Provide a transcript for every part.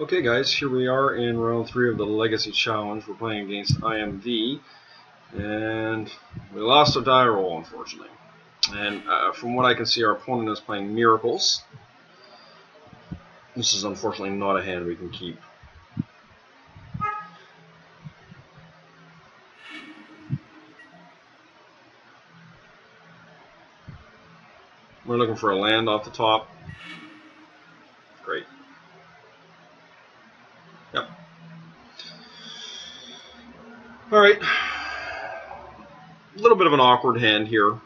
Okay guys, here we are in round 3 of the Legacy Challenge. We're playing against IMV, and we lost a die roll, unfortunately. And from what I can see, our opponent is playing Miracles. This is unfortunately not a hand we can keep. We're looking for a land off the top. Great. Yep. Alright. A little bit of an awkward hand here.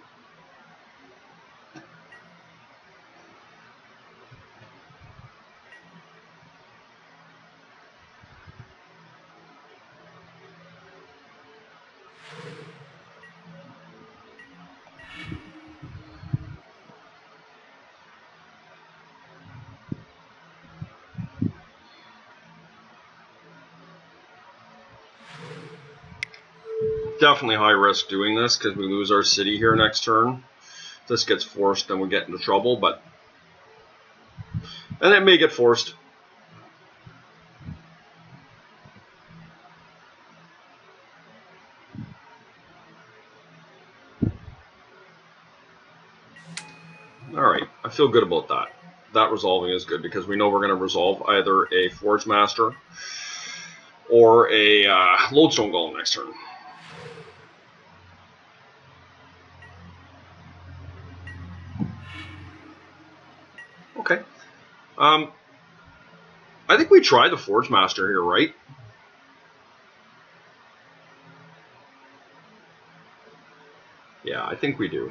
Definitely high risk doing this because we lose our city here next turn. If this gets forced, then we get into trouble, and it may get forced. Alright, I feel good about that. That resolving is good because we know we're going to resolve either a Forge Master or a Lodestone Golem next turn. Okay. I think we try the Forge Master here, right? Yeah, I think we do.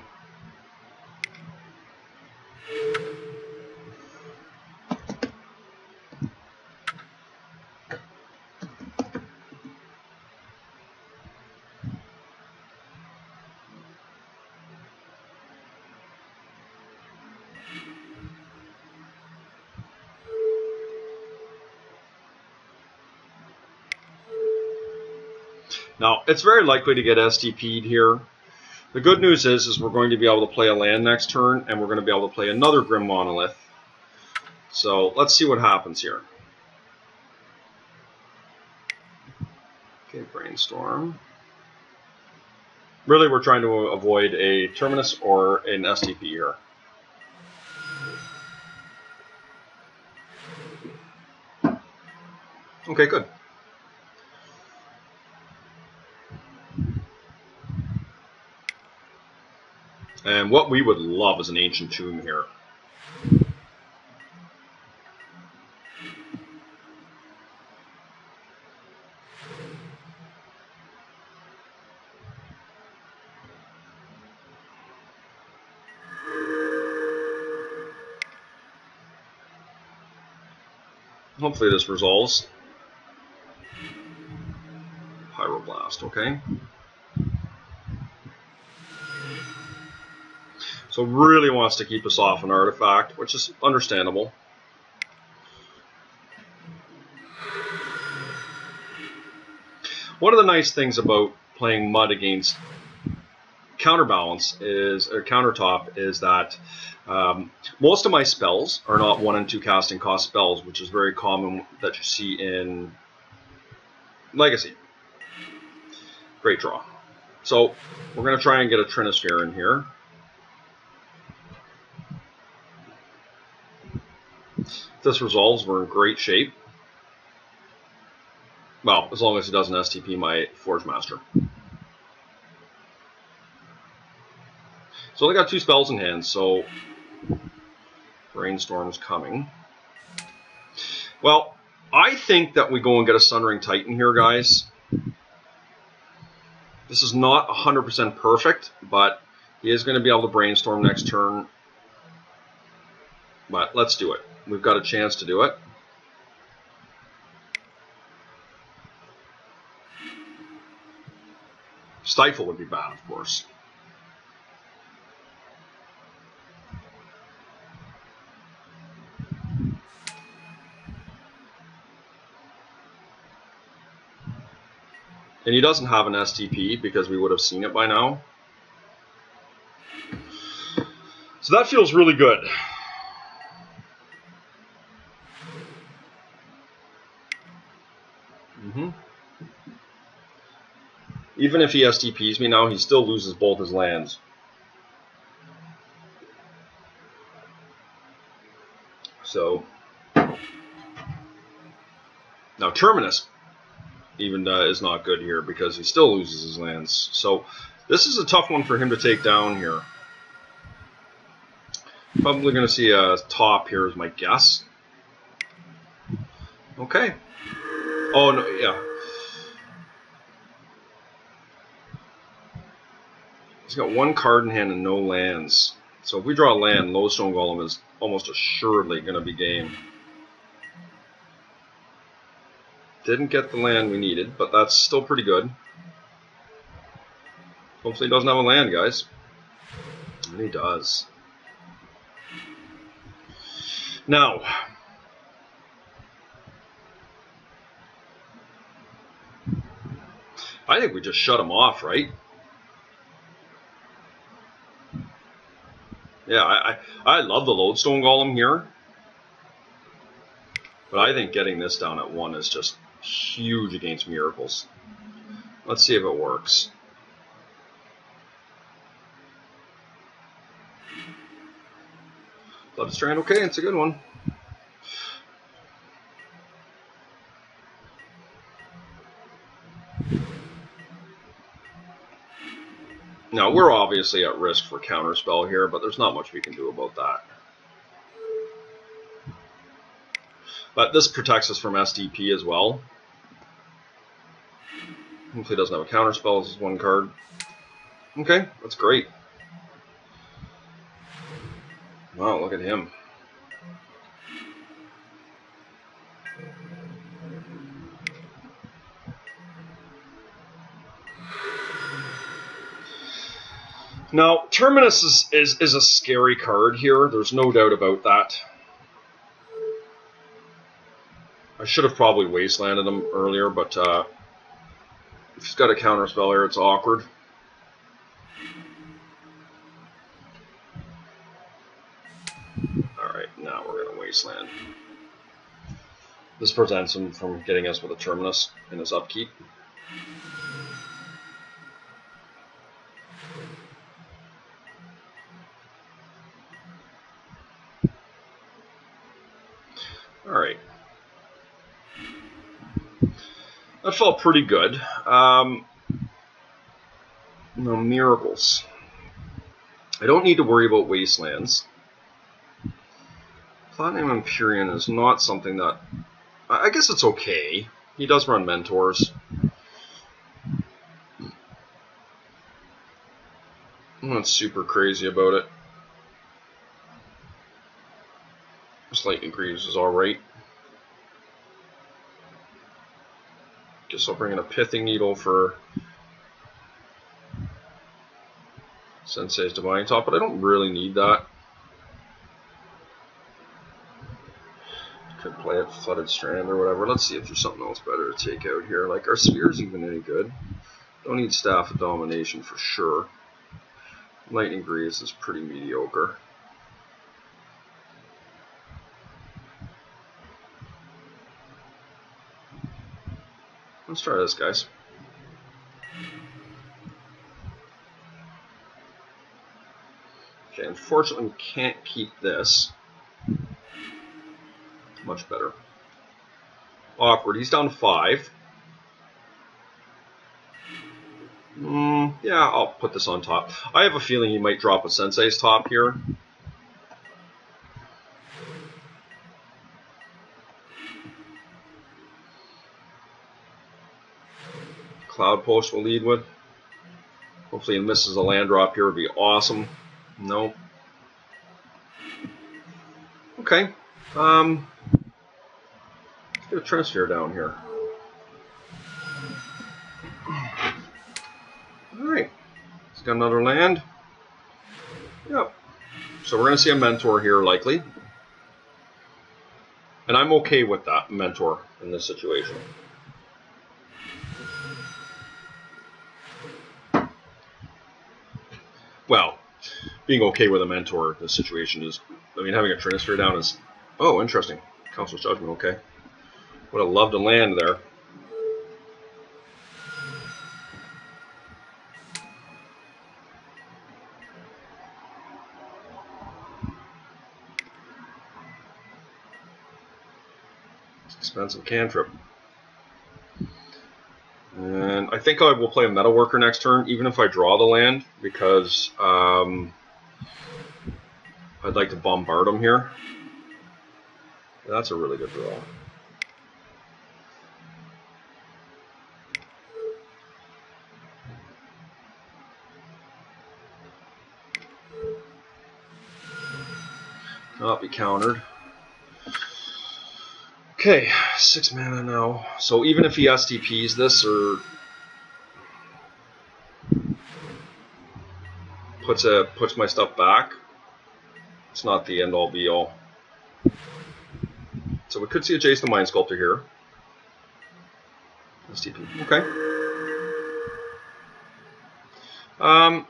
Now, it's very likely to get STP'd here. The good news is we're going to be able to play a land next turn, and we're going to be able to play another Grim Monolith. So, let's see what happens here. Okay, Brainstorm. Really, we're trying to avoid a Terminus or an STP here. Okay, good. And what we would love is an Ancient Tomb here. Hopefully this resolves. Pyroblast, okay. So really wants to keep us off an artifact, which is understandable. One of the nice things about playing Mud against Counterbalance is, or Countertop, is that most of my spells are not 1 and 2 casting cost spells, which is very common that you see in Legacy. Great draw. So we're going to try and get a Trinisphere in here. If this resolves, we're in great shape. Well, as long as it doesn't STP my Forge Master. So I got 2 spells in hand, so Brainstorm's coming. Well, I think that we go and get a Sunring Titan here, guys. This is not 100% perfect, but he is going to be able to Brainstorm next turn. But let's do it. We've got a chance to do it. Stifle would be bad, of course. And he doesn't have an STP because we would have seen it by now. So that feels really good. Mm-hmm. Even if he STPs me now, he still loses both his lands. So now Terminus even is not good here because he still loses his lands. So this is a tough one for him to take down here. Probably going to see a top here is my guess. Okay. Oh, no, yeah. He's got one card in hand and no lands. So if we draw a land, Lodestone Golem is almost assuredly going to be game. Didn't get the land we needed, but that's still pretty good. Hopefully he doesn't have a land, guys. And he does. Now, I think we just shut him off, right? Yeah, I love the Lodestone Golem here. But I think getting this down at 1 is just huge against Miracles. Let's see if it works. Blood Strand, okay, it's a good one. Now, we're obviously at risk for counterspell here, but there's not much we can do about that. But this protects us from STP as well. Hopefully he doesn't have a counterspell, this is one card. Okay, that's great. Wow, look at him. Now, Terminus is a scary card here. There's no doubt about that. I should have probably wastelanded him earlier, but if he's got a counterspell here, it's awkward. Alright, now we're going to wasteland. This prevents him from getting us with a Terminus in his upkeep. Alright. That felt pretty good. No Miracles. I don't need to worry about Wastelands. Platinum Empyrean is not something that... I guess it's okay. He does run Mentors. I'm not super crazy about it. This Lightning Greaves is alright. Guess I'll bring in a Pithing Needle for Sensei's Divine Top, but I don't really need that. Could play it Flooded Strand or whatever. Let's see if there's something else better to take out here. Like, our Sphere's even any good. Don't need Staff of Domination for sure. Lightning Greaves is pretty mediocre. Let's try this, guys. Okay, unfortunately we can't keep this. Much better. Awkward. He's down 5. Yeah, I'll put this on top. I have a feeling he might drop a Sensei's top here. Cloud Post will lead with. Hopefully he misses a land drop here. Would be awesome. No. Okay. Let's get a Transfer down here. Alright. He's got another land. Yep. So we're going to see a Mentor here, likely. And I'm okay with that, Mentor, in this situation. Well, being okay with a Mentor in this situation is, I mean, having a Transfer down is, oh, interesting. Council's Judgment, okay. Would have loved to land there. It's an expensive cantrip. And I think I will play a Metalworker next turn, even if I draw the land, because I'd like to bombard him here. That's a really good draw. Not be countered. Okay, 6 mana now. So even if he STPs this or puts my stuff back, it's not the end all be all. So we could see a Jace the Mind Sculptor here. STP. Okay. I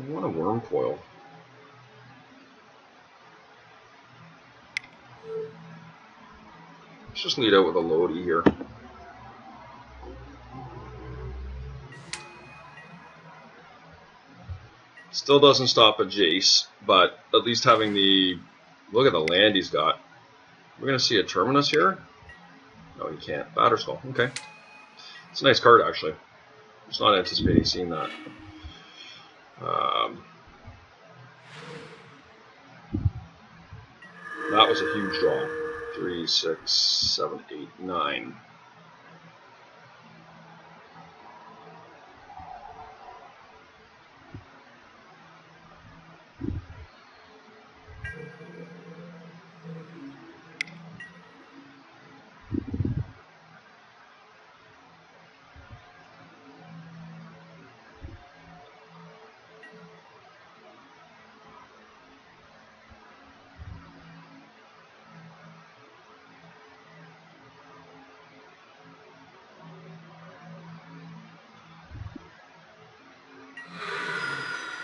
want a Worm Coil. Let's just lead out with a Lodi here. Still doesn't stop a Jace, but at least having the... Look at the land he's got. We're going to see a Terminus here? No, you can't. Batterskull. Okay. It's a nice card, actually. Just not anticipating seeing that. That was a huge draw. 3, 6, 7, 8, 9.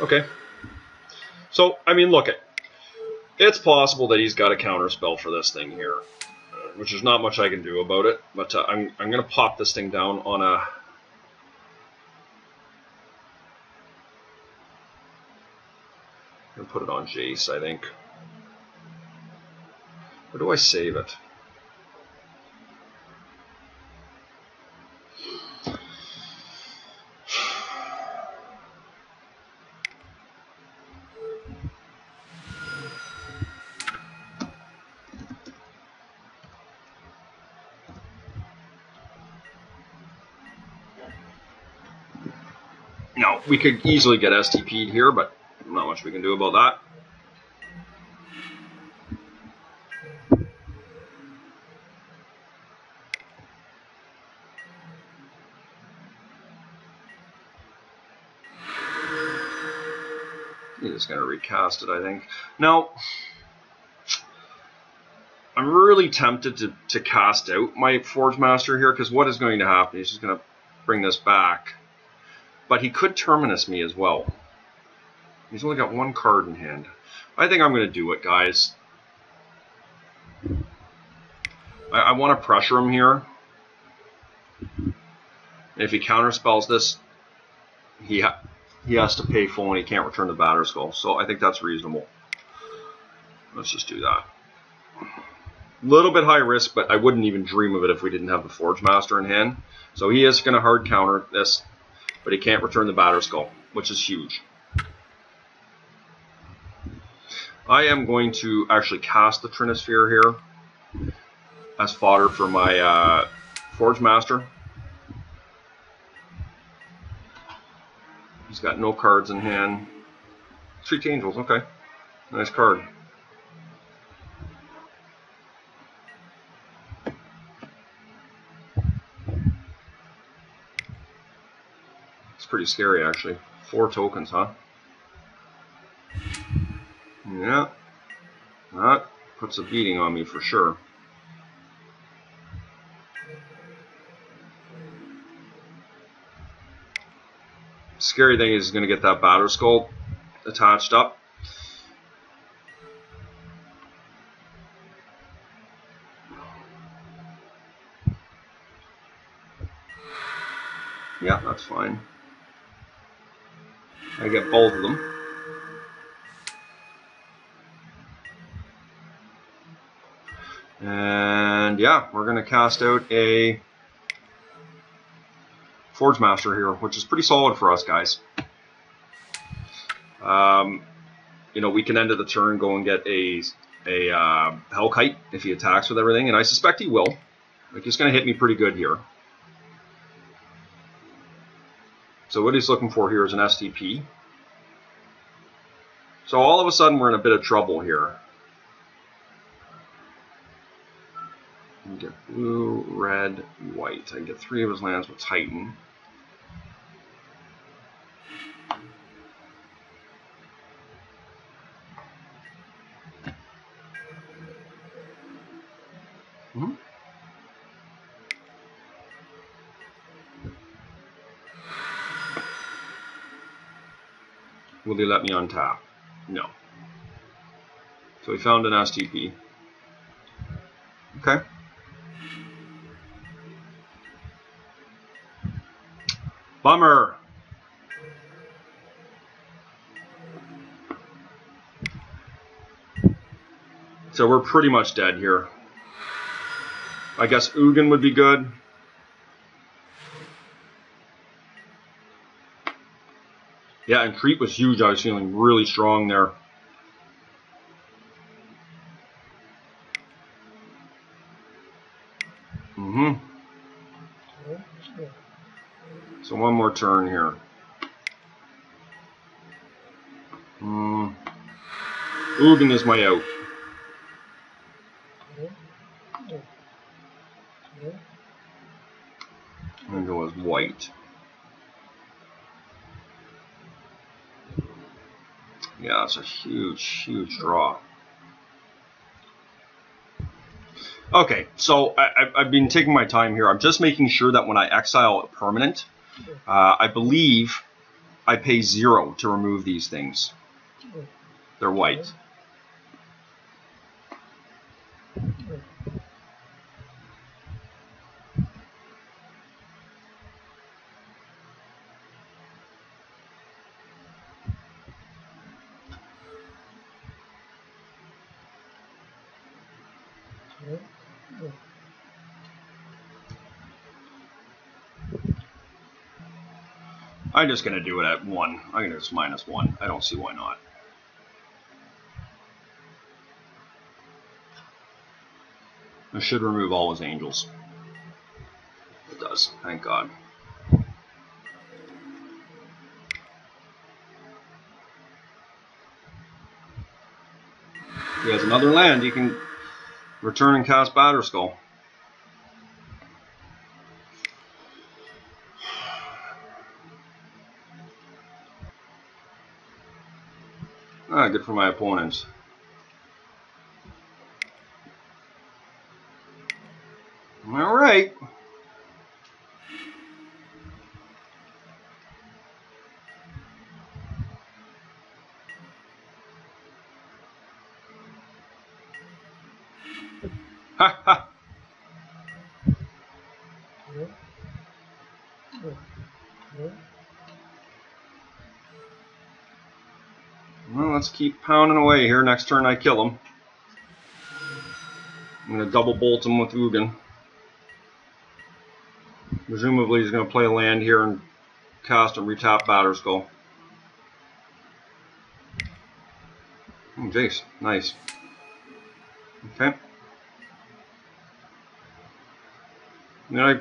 Okay. So, I mean, look, it's possible that he's got a counter spell for this thing here, which is not much I can do about it, but I'm going to pop this thing down on a... I'm going to put it on Jace, I think. Or do I save it? No, we could easily get STP'd here, but not much we can do about that. He's just going to recast it, I think. Now, I'm really tempted to cast out my Forge Master here, because what is going to happen? He's just going to bring this back. But he could Terminus me as well. He's only got one card in hand. I think I'm going to do it, guys. I want to pressure him here. And if he counterspells this, he has to pay full and he can't return the Batterskull. So I think that's reasonable. Let's just do that. Little bit high risk, but I wouldn't even dream of it if we didn't have the Forge Master in hand. So he is going to hard counter this, but he can't return the Batterskull, which is huge. I am going to actually cast the Trinisphere here as fodder for my Forge Master. He's got no cards in hand. 3 Angels, okay. Nice card. It's pretty scary, actually. 4 tokens, huh? Yeah. That puts a beating on me for sure. Scary thing is he's going to get that Batterskull attached up. Yeah, that's fine. I get both of them. And yeah, we're going to cast out a Forge Master here, which is pretty solid for us, guys. You know, we can end of the turn go and get a Hellkite if he attacks with everything, and I suspect he will. Like, he's going to hit me pretty good here. So what he's looking for here is an STP. So all of a sudden we're in a bit of trouble here. I get blue, red, white. I can get 3 of his lands with Titan. Will they let me untap? No. So we found an STP. Okay. Bummer. So we're pretty much dead here. I guess Ugin would be good. Yeah, and Creep was huge. I was feeling really strong there. So one more turn here. Ugin is my out. I'm going to go with white. Yeah, that's a huge, huge draw. Okay, so I've been taking my time here. I'm just making sure that when I exile a permanent, I believe I pay 0 to remove these things. They're white. I'm just going to do it at 1. I'm going to just -1. I don't see why not. This should remove all his angels. It does, thank God. If he has another land, you can return and cast Batterskull. Ah, good for my opponents. All right. Ha ha. Well, let's keep pounding away here. Next turn I kill him. I'm going to double bolt him with Ugin. Presumably he's going to play a land here and cast and retap Batterskull. Oh, Jace. Nice. Okay. Now,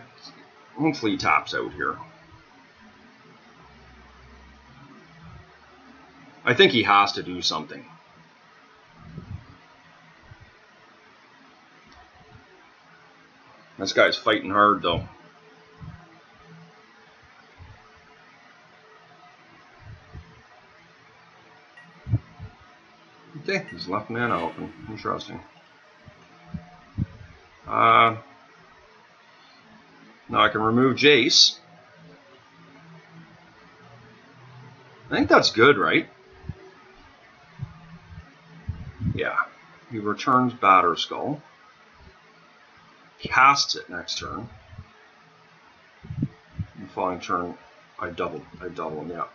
hopefully he taps out here. I think he has to do something. This guy's fighting hard, though. Okay, he's left mana open. Interesting. Now I can remove Jace. I think that's good, right? Yeah. He returns 'Casts it next turn. following turn, I double him, yeah.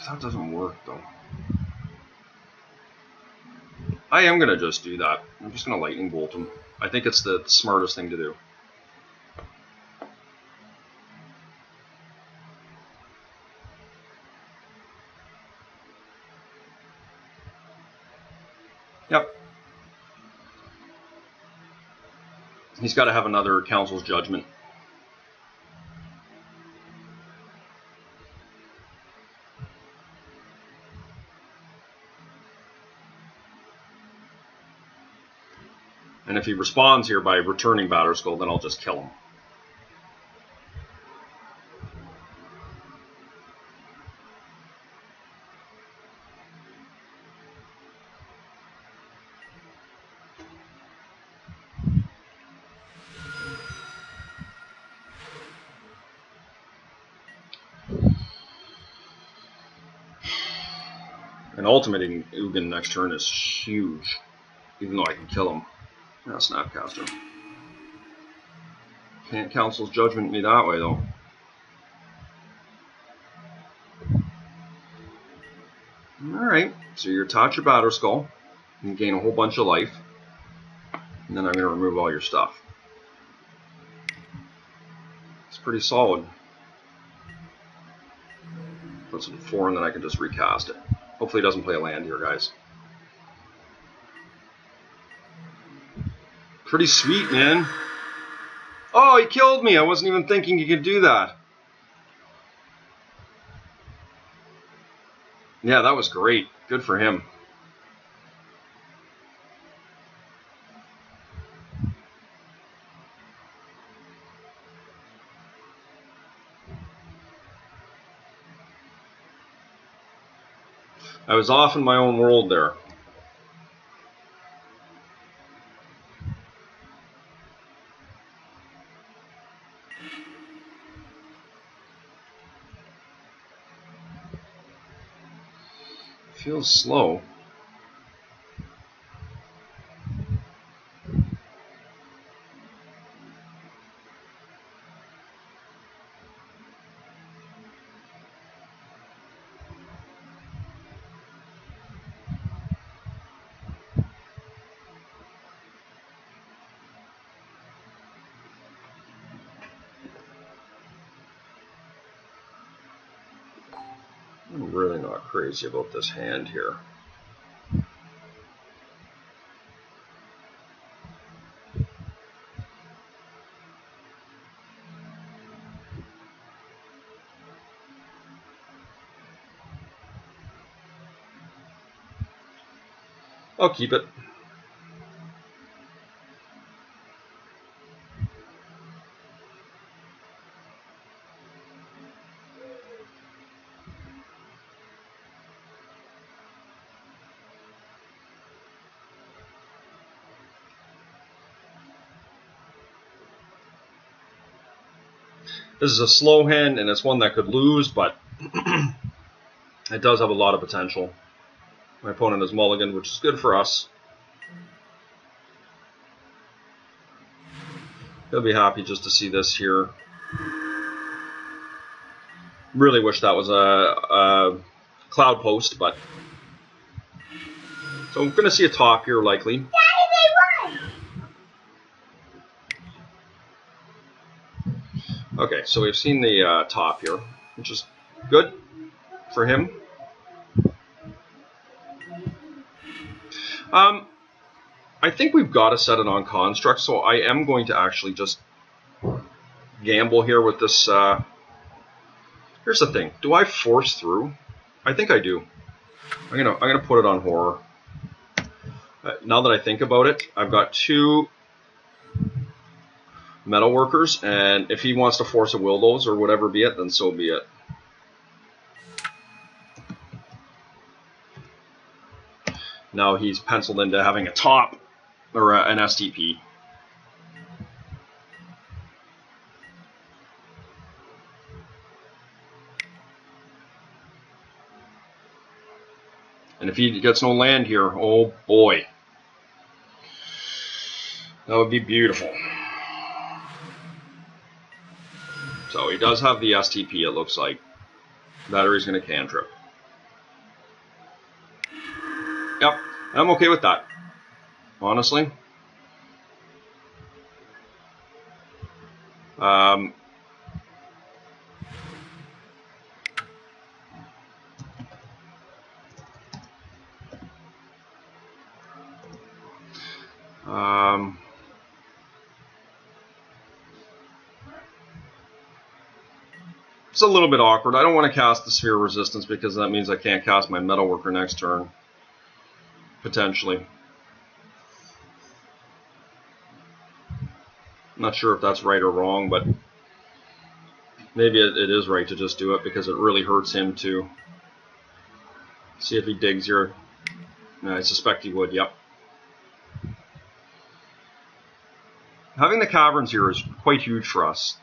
That doesn't work though. I am gonna just do that. I'm just gonna lightning bolt him. I think it's the smartest thing to do. Yep. He's got to have another Council's Judgment. And if he responds here by returning Batterskull, then I'll just kill him. And ultimating Ugin next turn is huge, even though I can kill him. Yeah, Snapcaster. Can't Council's Judgment me that way, though. Alright, so you attach your Batterskull, and gain a whole bunch of life, and then I'm going to remove all your stuff. It's pretty solid. Puts it to 4, and then I can just recast it. Hopefully he doesn't play a land here, guys. Pretty sweet, man. Oh, he killed me. I wasn't even thinking he could do that. Yeah, that was great. Good for him. I was off in my own world there. Feels slow. I'm really not crazy about this hand here. I'll keep it. This is a slow hand, and it's one that could lose, but it does have a lot of potential. My opponent is mulligan, which is good for us. He'll be happy just to see this here. Really wish that was a cloud post, but... So I'm going to see a top here, likely. Okay, so we've seen the top here, which is good for him. I think we've got to set it on construct, so I am going to actually just gamble here with this. Here's the thing: do I force through? I think I do. I'm gonna put it on horror. Now that I think about it, I've got 2 metal workers, and if he wants to force a will those or whatever be it, then so be it. Now he's penciled into having a top or an STP. And if he gets no land here, oh boy. That would be beautiful. So he does have the STP, it looks like. That or he's going to cantrip. Yep, I'm okay with that, honestly. It's a little bit awkward. I don't want to cast the Sphere of Resistance because that means I can't cast my Metalworker next turn. Potentially. I'm not sure if that's right or wrong, but maybe it is right to just do it because it really hurts him to see if he digs here. I suspect he would, yep. Having the caverns here is quite huge for us.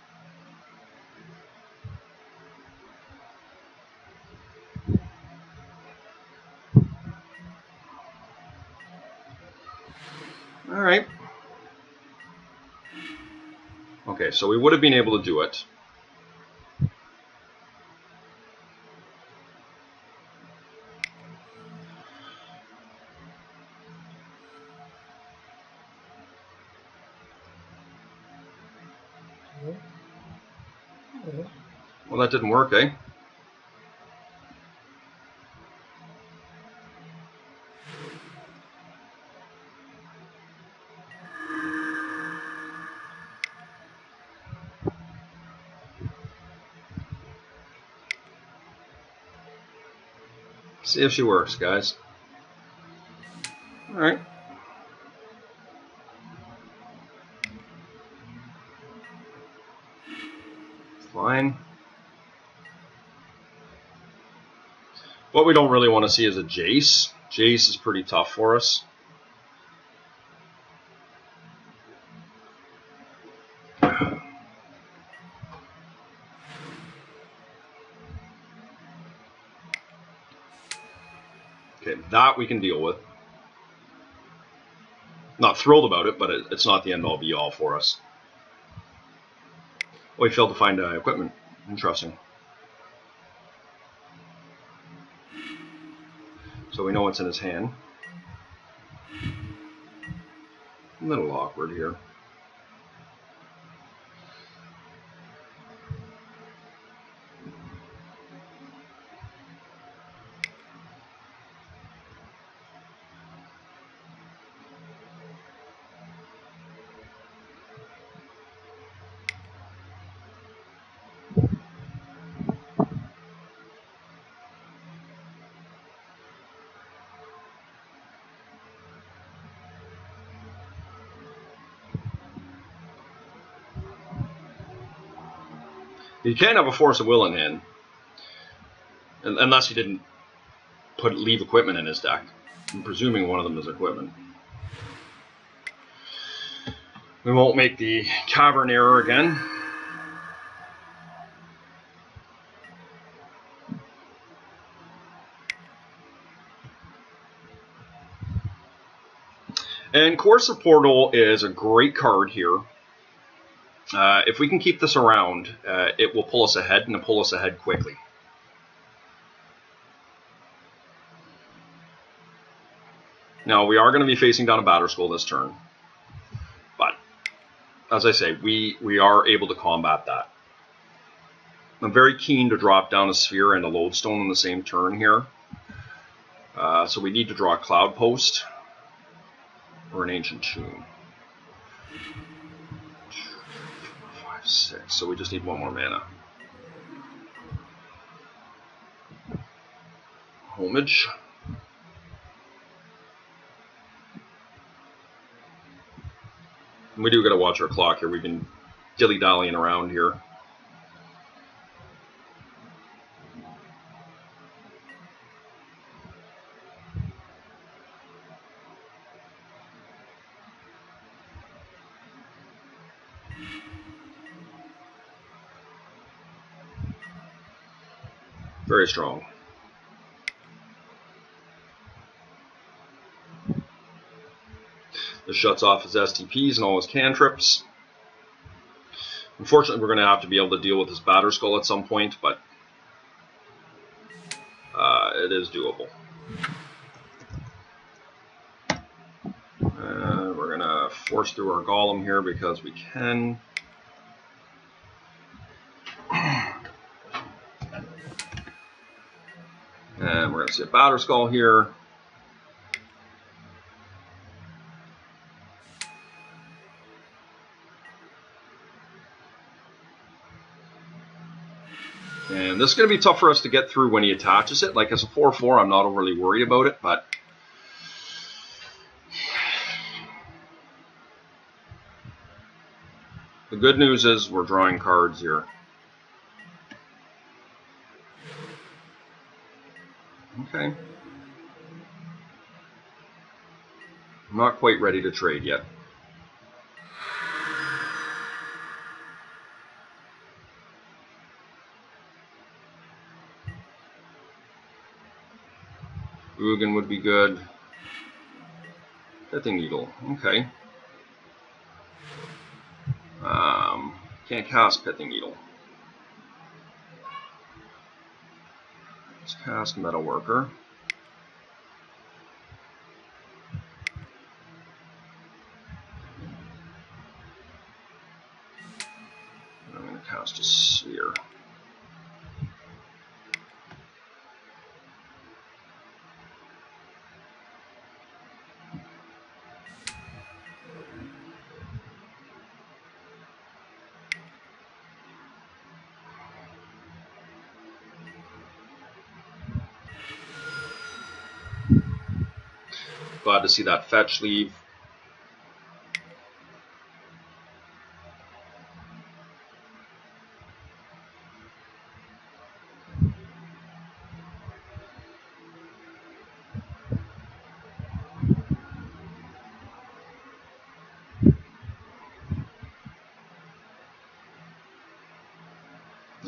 Alright. Okay, so we would have been able to do it. Well, that didn't work, eh? See if she works, guys. Alright. Fine. What we don't really want to see is a Jace. Jace is pretty tough for us. Okay, that we can deal with. Not thrilled about it, but it's not the end-all be-all for us. Oh, we failed to find equipment. Interesting. So we know what's in his hand. A little awkward here. You can't have a Force of Will in hand, unless you didn't leave equipment in his deck. I'm presuming one of them is equipment. We won't make the Cavern error again. And Coercive Portal is a great card here. If we can keep this around, it will pull us ahead, and it'll pull us ahead quickly. Now, we are going to be facing down a Batterskull this turn. But, as I say, we are able to combat that. I'm very keen to drop down a Sphere and a Lodestone on the same turn here. So we need to draw a Cloud Post or an Ancient Tomb. 5, 6, so we just need one more mana. Homage. We do got to watch our clock here. We've been dilly-dallying around here. Very strong. just shuts off his STPs and all his cantrips. Unfortunately, we're going to have to be able to deal with this Batter Skull at some point, but it is doable. We're going to force through our Golem here because we can. And we're going to see a Batter Skull here. And this is going to be tough for us to get through when he attaches it. Like as a 4/4, I'm not overly worried about it, but the good news is we're drawing cards here. Okay. I'm not quite ready to trade yet. Ugin would be good. Pithing Needle, okay. Can't cast Pithing Needle. Let's cast Metalworker. I'm going to cast a Sphere. Glad to see that fetch leave.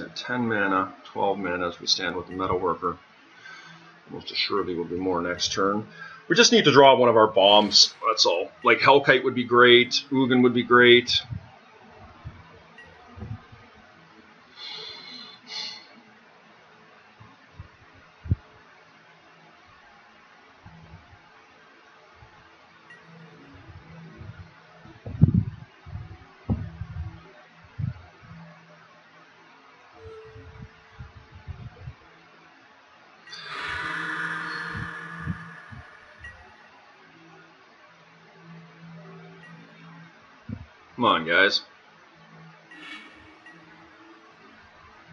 At 10 mana, 12 mana as we stand with the Metalworker. Most assuredly will be more next turn. We just need to draw one of our bombs, that's all. Like Hellkite would be great, Ugin would be great. Come on, guys.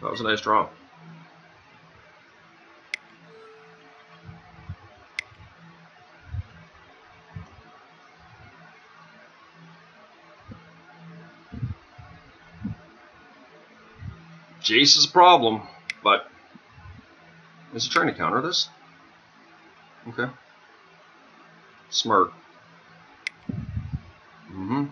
That was a nice draw. Jace is a problem, but is he trying to counter this? Okay. Smart. Mm-hmm.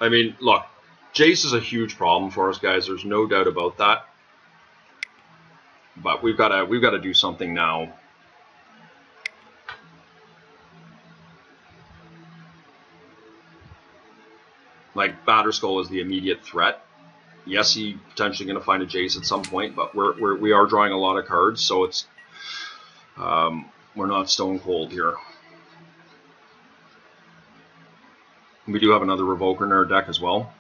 I mean, look, Jace is a huge problem for us, guys. There's no doubt about that. But we've got to do something now. Like Batterskull is the immediate threat. Yes, he's potentially going to find a Jace at some point, but we are drawing a lot of cards, so it's we're not stone cold here. We do have another Revoker in our deck as well.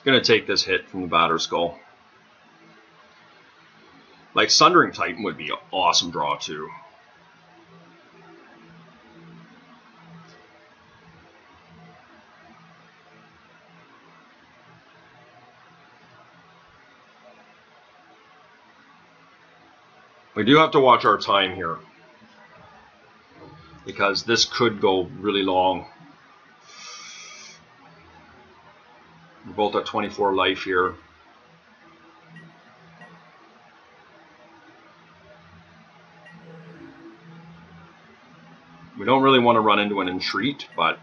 Going to take this hit from the Batterskull. Like Sundering Titan would be an awesome draw too. We do have to watch our time here. because this could go really long. We're both at 24 life here. We don't really want to run into an entreat, but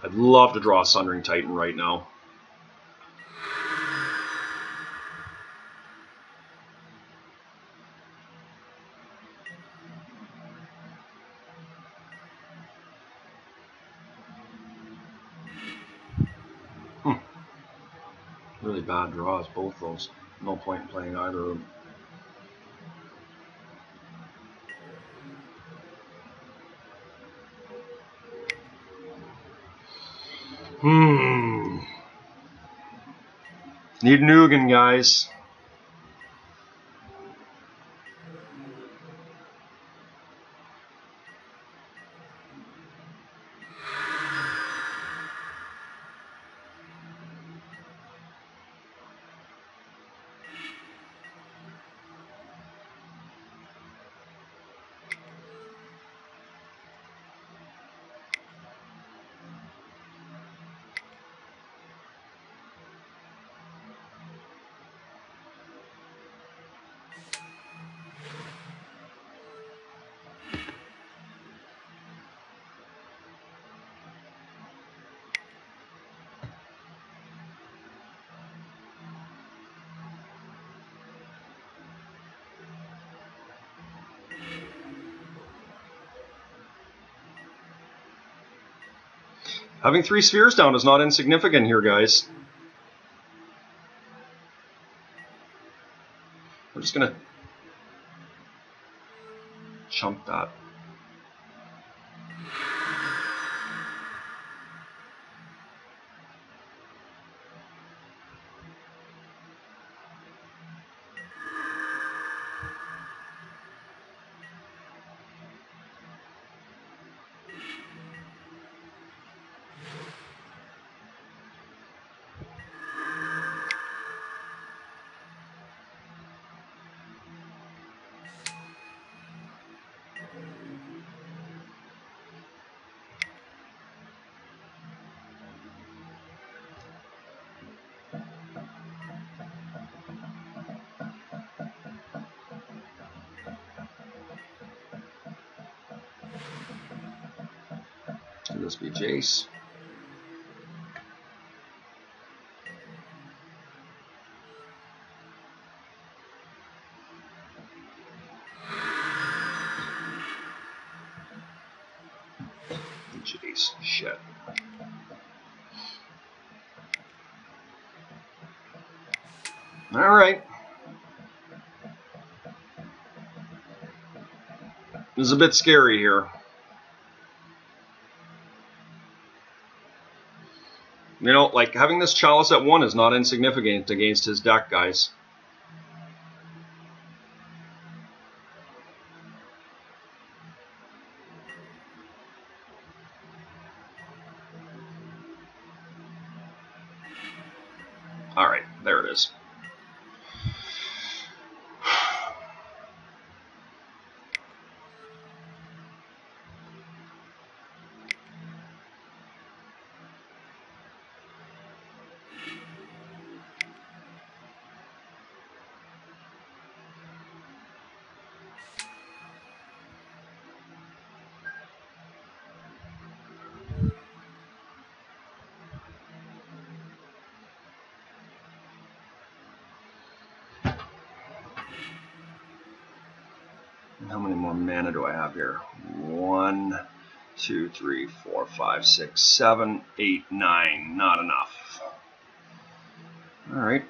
I'd love to draw a Sundering Titan right now. Really bad draws, both those. No point in playing either of them. Need Nugan, guys. Having 3 spheres down is not insignificant here, guys. We're just going to chump that. Can this be Jace? Jace, shit. All right. This is a bit scary here. You know, like, having this Chalice at 1 is not insignificant against his deck, guys. All right, there it is. How many more mana do I have here? 1, 2, 3, 4, 5, 6, 7, 8, 9. Not enough. All right.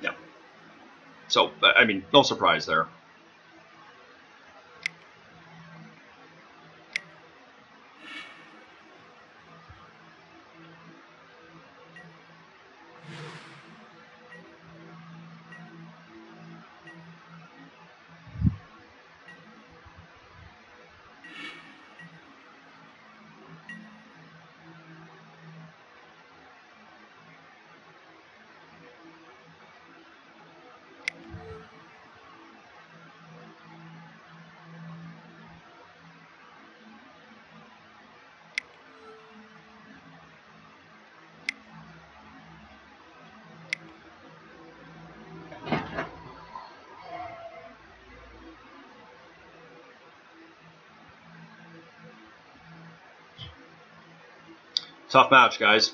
Yeah. So, I mean, no surprise there. Tough match, guys.